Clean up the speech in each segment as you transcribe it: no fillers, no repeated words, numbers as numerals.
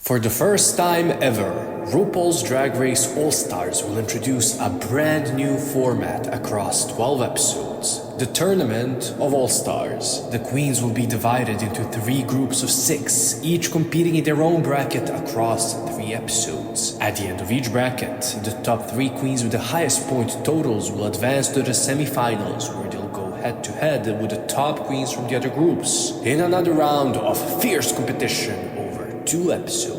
For the first time ever, RuPaul's Drag Race All-Stars will introduce a brand new format across 12 episodes. The Tournament of All-Stars. The queens will be divided into 3 groups of 6, each competing in their own bracket across 3 episodes. At the end of each bracket, the top 3 queens with the highest point totals will advance to the semi-finals, where they'll go head-to-head with the top queens from the other groups. In another round of fierce competition over 2 episodes,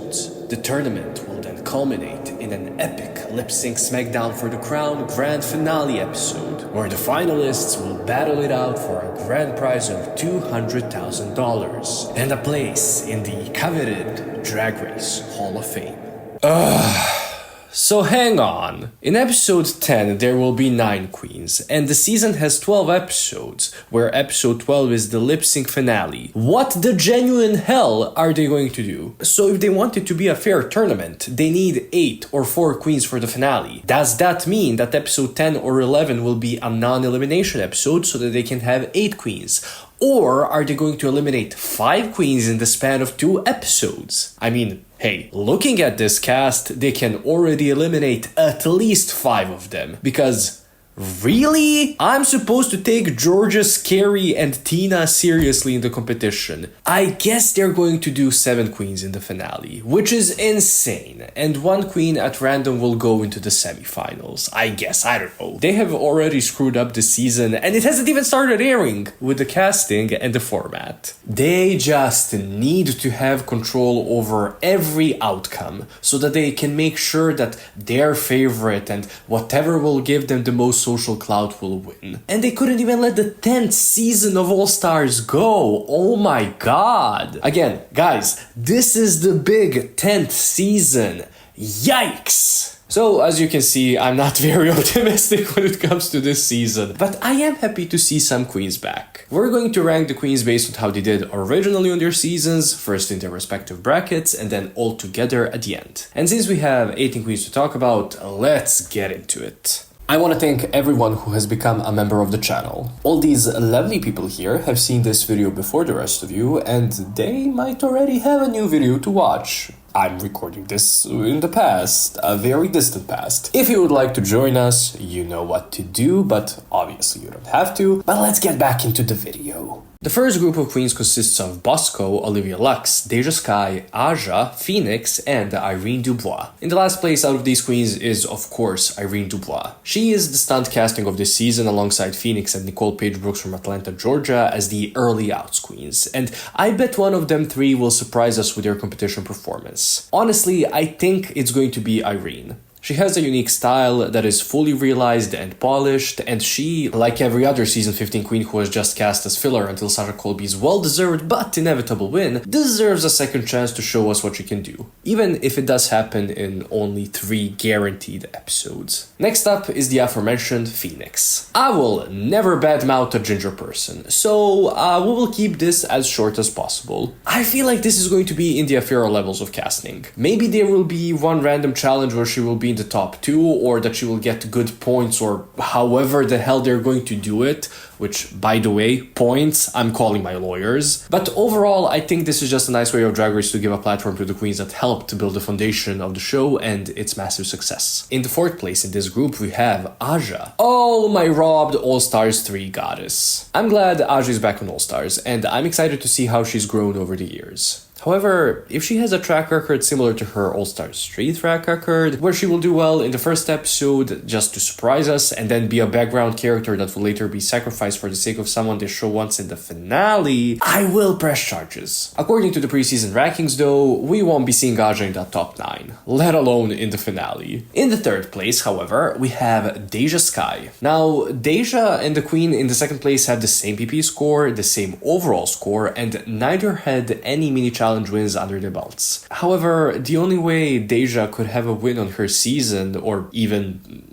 the tournament will then culminate in an epic Lip Sync Smackdown for the Crown grand finale episode, where the finalists will battle it out for a grand prize of $200,000 and a place in the coveted Drag Race Hall of Fame. So hang on. In episode 10 there will be 9 queens, and the season has 12 episodes, where episode 12 is the lip sync finale. What the genuine hell are they going to do? So if they want it to be a fair tournament, they need 8 or 4 queens for the finale. Does that mean that episode 10 or 11 will be a non-elimination episode so that they can have 8 queens? Or are they going to eliminate 5 queens in the span of 2 episodes? I mean, hey, looking at this cast, they can already eliminate at least 5 of them. Because, really? I'm supposed to take Jorgeous, Kerri, and Tina seriously in the competition. I guess they're going to do 7 queens in the finale, which is insane. And 1 queen at random will go into the semi-finals. I guess, I don't know. They have already screwed up the season, and it hasn't even started airing with the casting and the format. They just need to have control over every outcome so that they can make sure that their favorite and whatever will give them the most social clout will win. And they couldn't even let the 10th season of All-Stars go. Oh my god. Again, guys, this is the big 10th season. Yikes! So, as you can see, I'm not very optimistic when it comes to this season, but I am happy to see some queens back. We're going to rank the queens based on how they did originally on their seasons, first in their respective brackets, and then all together at the end. And since we have 18 queens to talk about, let's get into it. I want to thank everyone who has become a member of the channel. All these lovely people here have seen this video before the rest of you, and they might already have a new video to watch. I'm recording this in the past, a very distant past. If you would like to join us, you know what to do, but obviously you don't have to. But let's get back into the video. The first group of queens consists of Bosco, Olivia, Luxx, Deja, Skye, Aja, Phoenix, and Irene Dubois. In the last place out of these queens is, of course, Irene Dubois. She is the stunt casting of this season alongside Phoenix and Nicole Paige Brooks from Atlanta, Georgia as the early outs queens, and I bet one of them 3 will surprise us with their competition performance. Honestly, I think it's going to be Irene. She has a unique style that is fully realized and polished, and she, like every other season 15 queen who was just cast as filler until Sarah Colby's well-deserved but inevitable win, deserves a second chance to show us what she can do, even if it does happen in only 3 guaranteed episodes. Next up is the aforementioned Phoenix. I will never badmouth a ginger person, so we will keep this as short as possible. I feel like this is going to be in the inferior levels of casting. Maybe there will be one random challenge where she will be in the top 2, or that she will get good points, or however the hell they're going to do it, which, by the way, points, I'm calling my lawyers. But overall, I think this is just a nice way of Drag Race to give a platform to the queens that helped to build the foundation of the show and its massive success. In the 4th place in this group, we have Aja. Oh, my robbed All-Stars 3 goddess. I'm glad Aja is back on All-Stars, and I'm excited to see how she's grown over the years. However, if she has a track record similar to her All-Stars 3 track record, where she will do well in the first episode just to surprise us and then be a background character that will later be sacrificed for the sake of someone the show wants in the finale, I will press charges. According to the preseason rankings though, we won't be seeing Aja in that top 9, let alone in the finale. In the 3rd place, however, we have Deja Skye. Now, Deja and the queen in the 2nd place had the same PP score, the same overall score, and neither had any mini challenge wins under their belts. However, the only way Deja could have a win on her season, or even,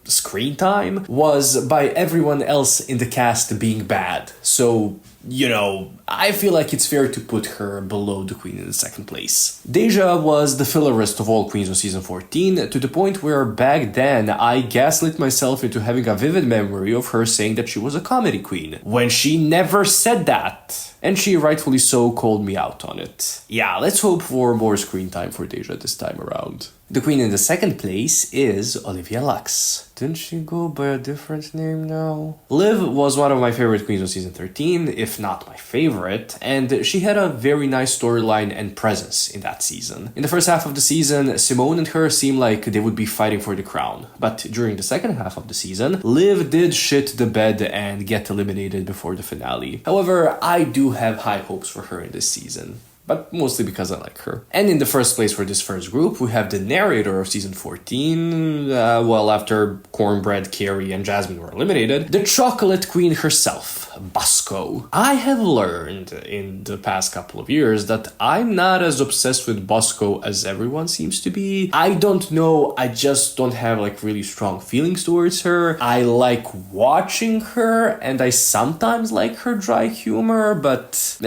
screen time, was by everyone else in the cast being bad. So I feel like it's fair to put her below the queen in the second place. Deja was the fillerest of all queens on season 14, to the point where back then I gaslit myself into having a vivid memory of her saying that she was a comedy queen, when she never said that. And she rightfully so called me out on it. Yeah, let's hope for more screen time for Deja this time around. The queen in the second place is Olivia Luxx. Didn't she go by a different name now? Liv was one of my favorite queens of season 13, if not my favorite, and she had a very nice storyline and presence in that season. In the first half of the season, Simone and her seemed like they would be fighting for the crown, but during the second half of the season, Liv did shit the bed and get eliminated before the finale. However, I do have high hopes for her in this season, but mostly because I like her. And in the first place for this first group, we have the narrator of season 14, after Cornbread, Kerri, and Jasmine were eliminated, the chocolate queen herself, Bosco. I have learned in the past couple of years that I'm not as obsessed with Bosco as everyone seems to be. I don't know, I just don't have really strong feelings towards her. I like watching her, and I sometimes like her dry humor, but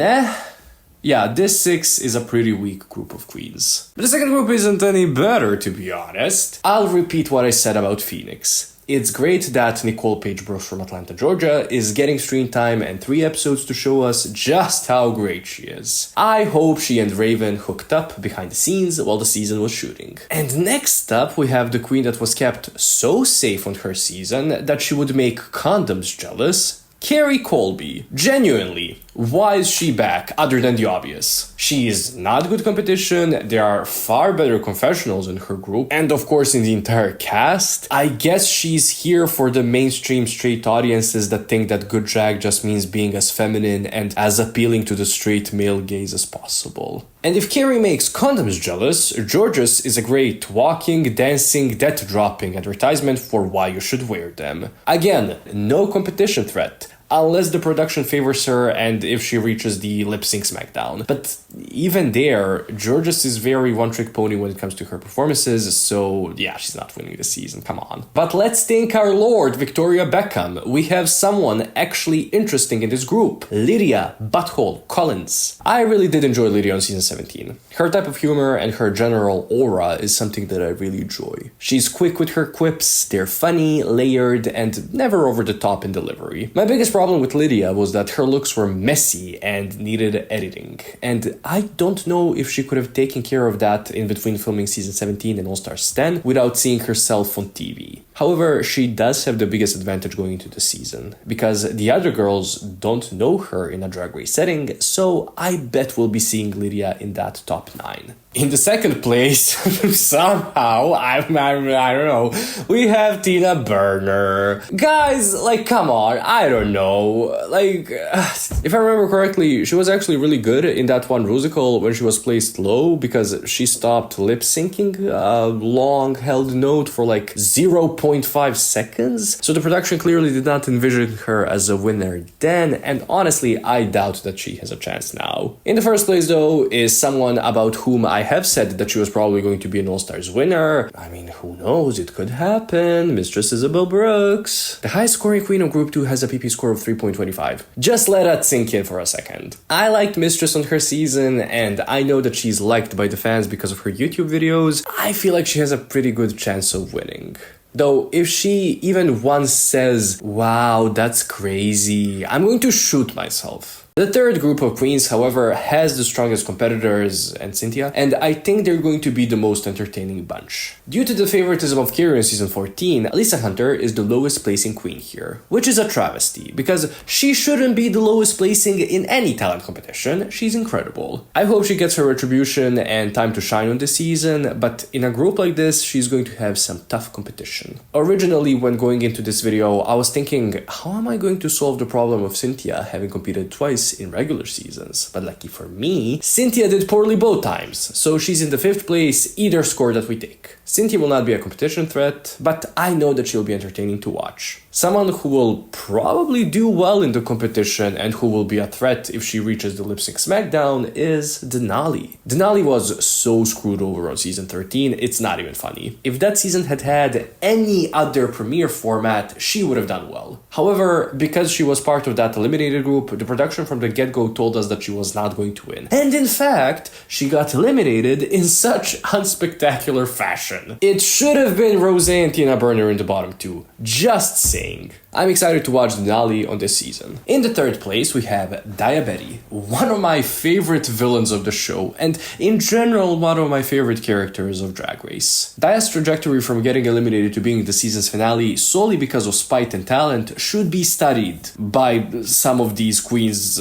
yeah, this 6 is a pretty weak group of queens. But the second group isn't any better, to be honest. I'll repeat what I said about Phoenix. It's great that Nicole Paige Brooks from Atlanta, Georgia is getting screen time and 3 episodes to show us just how great she is. I hope she and Raven hooked up behind the scenes while the season was shooting. And next up, we have the queen that was kept so safe on her season that she would make condoms jealous, Kerri Colby. Genuinely, why is she back other than the obvious? She is not good competition, there are far better confessionals in her group, and of course in the entire cast. I guess she's here for the mainstream straight audiences that think that good drag just means being as feminine and as appealing to the straight male gaze as possible. And if Kerri makes condoms jealous, Jorgeous is a great walking, dancing, death-dropping advertisement for why you should wear them. Again, no competition threat, unless the production favors her and if she reaches the Lip Sync Smackdown. But even there, Jorgeous is very one-trick pony when it comes to her performances, so yeah, she's not winning the season, come on. But let's thank our lord, Victoria Beckham. We have someone actually interesting in this group. Lydia, Butthole, Kollins. I really did enjoy Lydia on season 17. Her type of humor and her general aura is something that I really enjoy. She's quick with her quips, they're funny, layered, and never over the top in delivery. My biggest problem with Lydia was that her looks were messy and needed editing, and I don't know if she could have taken care of that in between filming season 17 and All Stars 10 without seeing herself on TV. However, she does have the biggest advantage going into the season, because the other girls don't know her in a Drag Race setting, so I bet we'll be seeing Lydia in that top 9. In the second place, somehow, I don't know, we have Tina Burner. Guys, come on, I don't know. If I remember correctly, she was actually really good in that one musical when she was placed low because she stopped lip syncing a long held note for 0.5 seconds. So the production clearly did not envision her as a winner then, and honestly, I doubt that she has a chance now. In the first place, though, is someone about whom I have said that she was probably going to be an All-Stars winner. I mean, who knows, it could happen. Mistress Isabelle Brooks. The highest scoring queen of Group 2 has a PP score of 3.25. Just let that sink in for a second. I liked Mistress on her season, and I know that she's liked by the fans because of her YouTube videos. I feel like she has a pretty good chance of winning. Though, if she even once says, "Wow, that's crazy," I'm going to shoot myself. The third group of queens, however, has the strongest competitors and Cynthia, and I think they're going to be the most entertaining bunch. Due to the favoritism of Kerri in season 14, Alyssa Hunter is the lowest placing queen here, which is a travesty, because she shouldn't be the lowest placing in any talent competition. She's incredible. I hope she gets her retribution and time to shine on this season, but in a group like this, she's going to have some tough competition. Originally, when going into this video, I was thinking, how am I going to solve the problem of Cynthia having competed twice in regular seasons? But lucky for me, Cynthia did poorly both times, so she's in the 5th place either score that we take. Cynthia will not be a competition threat, but I know that she'll be entertaining to watch. Someone who will probably do well in the competition and who will be a threat if she reaches the Lip Sync Smackdown is Denali. Denali was so screwed over on season 13, it's not even funny. If that season had had any other premiere format, she would have done well. However, because she was part of that eliminated group, the production from from the get-go told us that she was not going to win. And in fact, she got eliminated in such unspectacular fashion. It should have been Rose and Tina Burner in the bottom two. Just saying. I'm excited to watch Denali on this season. In the third place, we have Daya, one of my favorite villains of the show, and in general, one of my favorite characters of Drag Race. Daya's trajectory from getting eliminated to being the season's finale solely because of spite and talent should be studied by some of these queens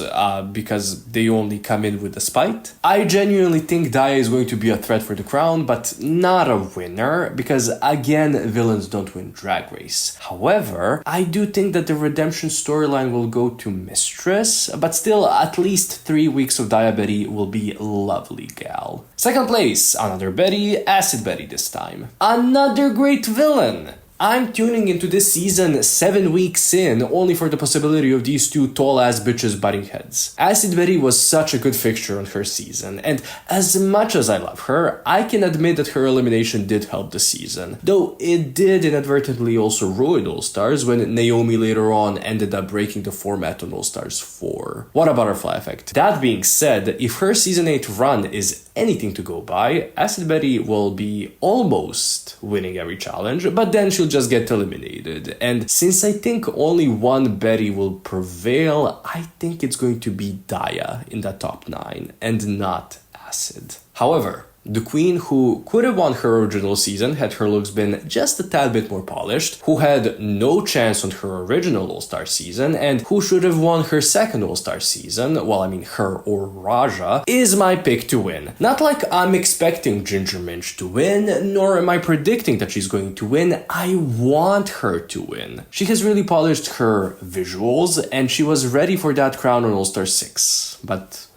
because they only come in with the spite. I genuinely think Daya is going to be a threat for the crown, but not a winner, because again, villains don't win Drag Race. However, I do think that the redemption storyline will go to Mistress, but still at least 3 weeks of Daya will be lovely, gal. Second place, another Betty, Acid Betty this time. Another great villain! I'm tuning into this season 7 weeks in, only for the possibility of these two tall-ass bitches butting heads. Acid Betty was such a good fixture on her season, and as much as I love her, I can admit that her elimination did help the season. Though it did inadvertently also ruin All-Stars when Naomi later on ended up breaking the format on All-Stars 4. What a butterfly effect. That being said, if her season 8 run is anything to go by, Acid Betty will be almost winning every challenge, but then she'll just get eliminated. And since I think only one Betty will prevail, I think it's going to be Daya in the top 9 and not Acid. However, the queen who could have won her original season had her looks been just a tad bit more polished, who had no chance on her original All-Star season, and who should have won her second All-Star season, well, I mean her or Raja, is my pick to win. Not like I'm expecting Ginger Minj to win, nor am I predicting that she's going to win. I want her to win. She has really polished her visuals, and she was ready for that crown on All-Star 6, but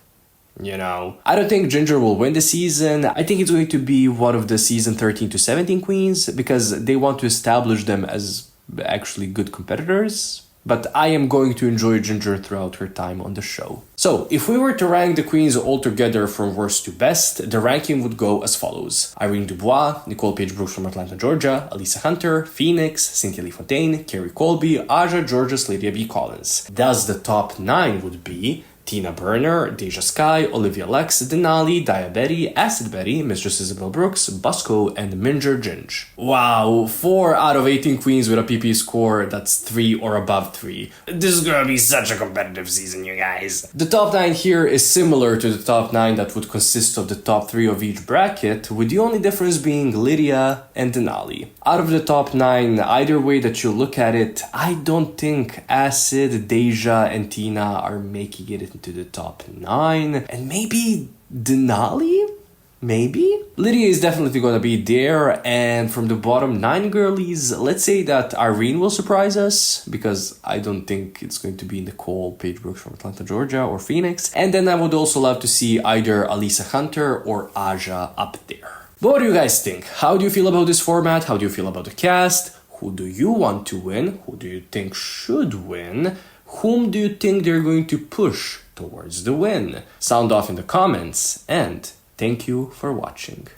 you know, I don't think Ginger will win the season. I think it's going to be one of the season 13 to 17 queens because they want to establish them as actually good competitors. But I am going to enjoy Ginger throughout her time on the show. So, if we were to rank the queens all together from worst to best, the ranking would go as follows. Irene Dubois, Nicole Paige Brooks from Atlanta, Georgia, Alyssa Hunter, Phoenix, Cynthia Kerri Colby, Aja, Jorgeous, Lydia B. Kollins. Thus, the top 9 would be Tina Burner, Deja, Skye, Olivia, Luxx, Denali, Daya, Acid Betty, Mistress Isabelle Brooks, Bosco, and Minj. Wow, 4 out of 18 queens with a PP score that's 3 or above 3. This is gonna be such a competitive season, you guys. The top 9 here is similar to the top 9 that would consist of the top 3 of each bracket, with the only difference being Lydia and Denali. Out of the top 9, either way that you look at it, I don't think Acid, Deja, and Tina are making it into the top 9, and maybe Denali? Maybe? Lydia is definitely gonna be there, and from the bottom 9 girlies, let's say that Irene will surprise us, because I don't think it's going to be Nicole Paige Brooks from Atlanta, Georgia, or Phoenix, and then I would also love to see either Alyssa Hunter or Aja up there. But what do you guys think? How do you feel about this format? How do you feel about the cast? Who do you want to win? Who do you think should win? Whom do you think they're going to push towards the win? Sound off in the comments, and thank you for watching.